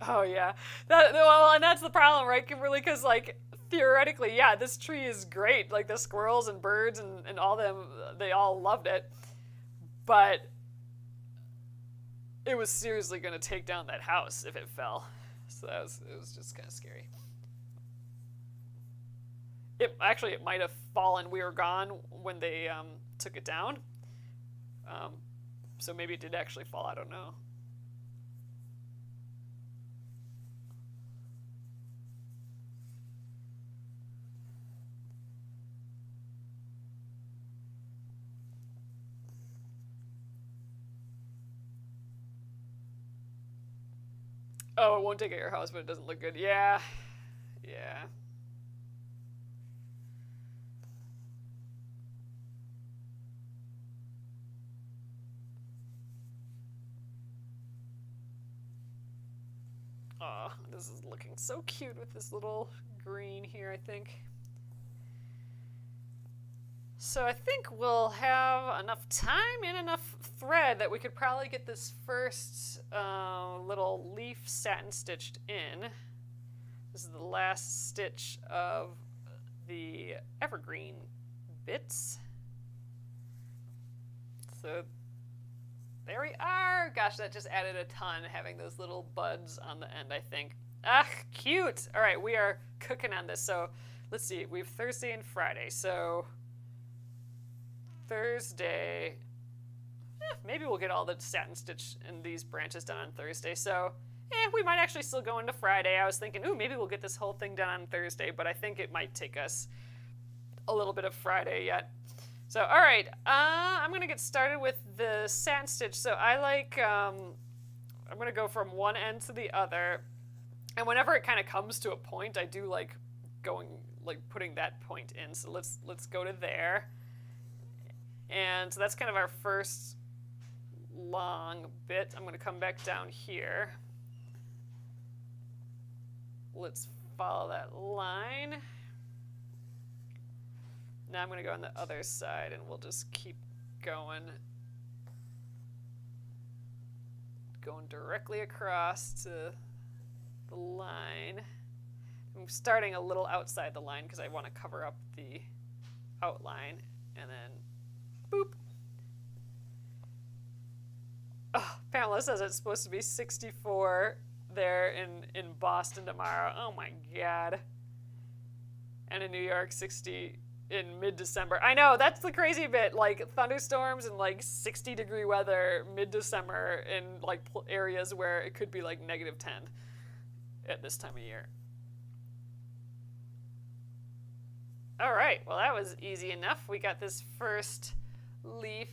Oh yeah, and that's the problem, right, Kimberly? Because like theoretically, yeah, this tree is great. Like the squirrels and birds and all them, they all loved it, but it was seriously going to take down that house if it fell. So it was just kind of scary. It might have fallen. We were gone when they took it down, so maybe it did actually fall. I don't know. Oh, it won't take out your house, but it doesn't look good. Yeah. Yeah. Oh, this is looking so cute with this little green here, I think. So I think we'll have enough time and enough thread that we could probably get this first little leaf satin stitched in. This is the last stitch of the evergreen bits. So there we are. Gosh, that just added a ton, having those little buds on the end, I think. Ah, cute. All right, we are cooking on this. So let's see. We have Thursday and Friday. So Thursday, maybe we'll get all the satin stitch and these branches done on Thursday. So we might actually still go into Friday. I was thinking, ooh, maybe we'll get this whole thing done on Thursday, but I think it might take us a little bit of Friday yet. So, all right, I'm going to get started with the satin stitch. So I like, I'm going to go from one end to the other. And whenever it kind of comes to a point, I do like putting that point in. So let's go to there. And so that's kind of our first long bit. I'm going to come back down here. Let's follow that line. Now I'm going to go on the other side, and we'll just keep going directly across to the line. I'm starting a little outside the line because I want to cover up the outline, and then boop. Oh, Pamela says it's supposed to be 64 there in Boston tomorrow. Oh my God. And in New York, 60 in mid-December. I know, that's the crazy bit. Like thunderstorms and like 60-degree weather mid-December in like areas where it could be like -10 at this time of year. All right, well that was easy enough. We got this first leaf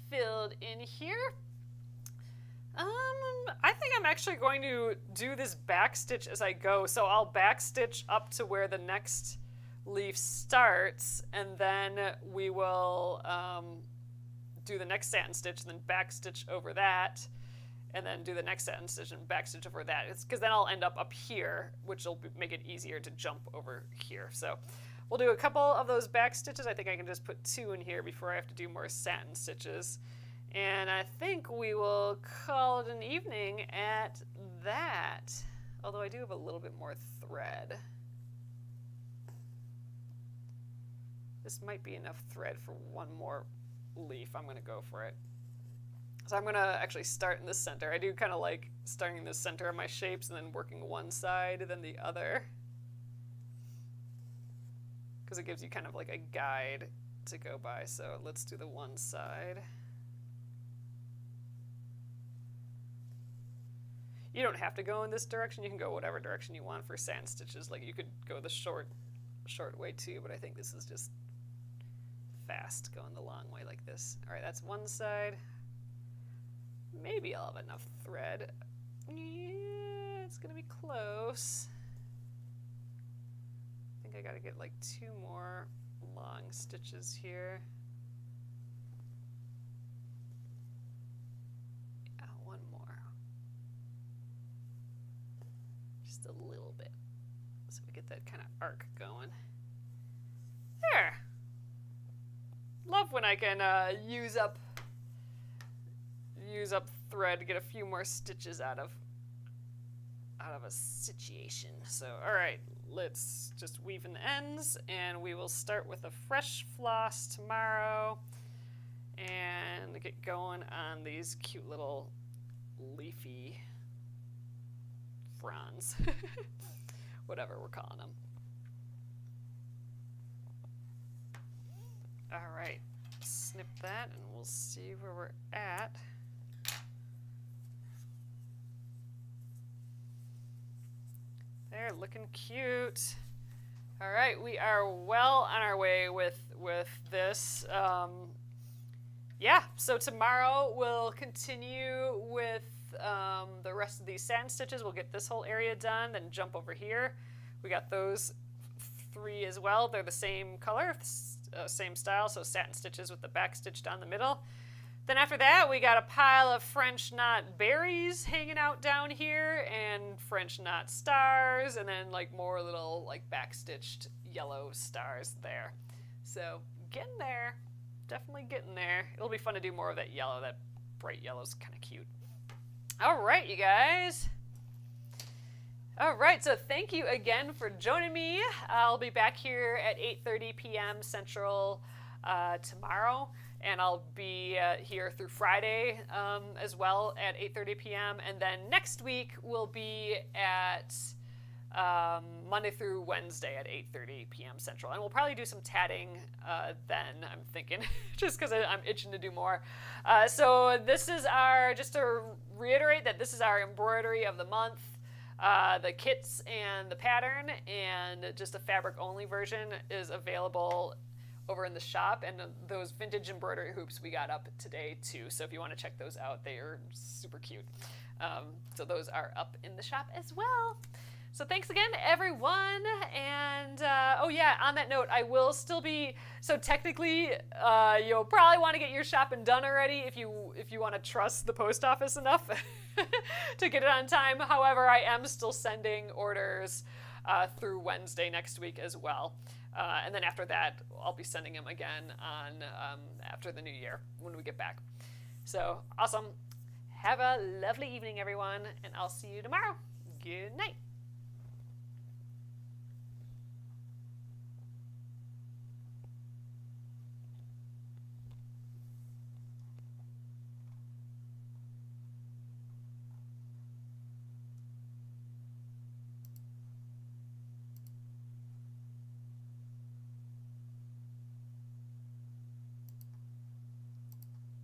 filled in here. I think I'm actually going to do this back stitch as I go. So I'll back stitch up to where the next leaf starts, and then we will do the next satin stitch and then back stitch over that, and then do the next satin stitch and back stitch over that. It's because then I'll end up here, which will make it easier to jump over here. So we'll do a couple of those back stitches. I think I can just put 2 in here before I have to do more satin stitches. And I think we will call it an evening at that. Although I do have a little bit more thread. This might be enough thread for one more leaf. I'm going to go for it. So I'm going to actually start in the center. I do kind of like starting in the center of my shapes and then working one side then the other. Because it gives you kind of like a guide to go by. So let's do the one side. You don't have to go in this direction. You can go whatever direction you want for satin stitches. Like you could go the short way too, but I think this is just fast going the long way like this. All right, that's one side. Maybe I'll have enough thread. Yeah, it's gonna be close. I think I gotta get like 2 more long stitches here. Yeah, 1 more. Just a little bit. So we get that kind of arc going. There. Love when I can use up thread to get a few more stitches out of a situation. So, all right, let's just weave in the ends, and we will start with a fresh floss tomorrow and get going on these cute little leafy fronds, whatever we're calling them. All right, snip that, and we'll see where we're at. They're looking cute. All right, we are well on our way with this. Yeah, so tomorrow we'll continue with the rest of these satin stitches. We'll get this whole area done, then jump over here. We got those 3 as well. They're the same color, same style, so satin stitches with the back stitch down the middle. Then after that, we got a pile of French knot berries hanging out down here, and French knot stars, and then like more little like back-stitched yellow stars there. So getting there, definitely getting there. It'll be fun to do more of that yellow. That bright yellow's kind of cute. All right, you guys. All right, so thank you again for joining me. I'll be back here at 8:30 p.m. Central tomorrow. And I'll be here through Friday as well at 8:30 p.m. And then next week we'll be at Monday through Wednesday at 8:30 p.m. Central. And we'll probably do some tatting then, I'm thinking, just because I'm itching to do more. So this is just to reiterate that this is our embroidery of the month. The kits and the pattern and just a fabric only version is available over in the shop, and those vintage embroidery hoops we got up today too. So if you want to check those out, they are super cute. So those are up in the shop as well. So thanks again, everyone. And oh yeah, on that note, I will still be. So technically, you'll probably want to get your shopping done already if you want to trust the post office enough to get it on time. However, I am still sending orders through Wednesday next week as well. And then after that, I'll be sending them again on after the new year when we get back. So awesome. Have a lovely evening, everyone, and I'll see you tomorrow. Good night.